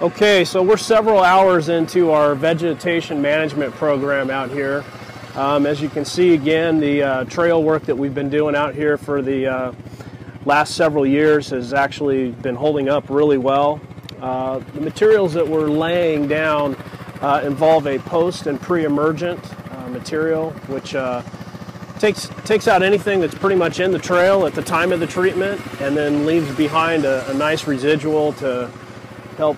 Okay, so we're several hours into our vegetation management program out here. As you can see, again, the trail work that we've been doing out here for the last several years has actually been holding up really well. The materials that we're laying down involve a post and pre-emergent material, which takes out anything that's pretty much in the trail at the time of the treatment, and then leaves behind a nice residual to help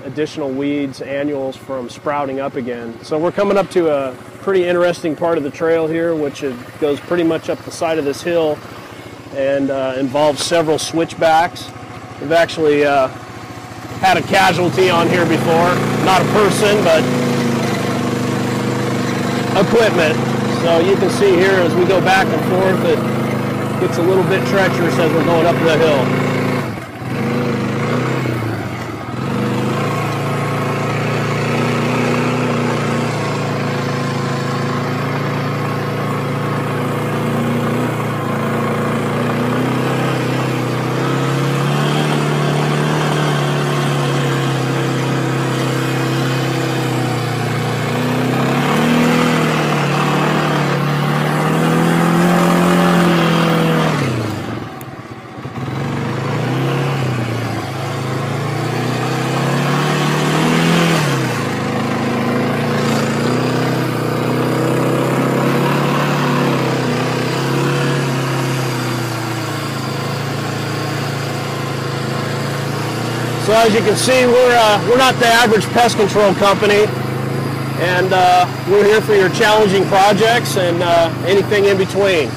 additional weeds, annuals from sprouting up again. So we're coming up to a pretty interesting part of the trail here, which goes pretty much up the side of this hill and involves several switchbacks. We've actually had a casualty on here before, not a person, but equipment. So you can see here as we go back and forth, it gets a little bit treacherous as we're going up the hill. So as you can see, we're not the average pest control company, and we're here for your challenging projects and anything in between.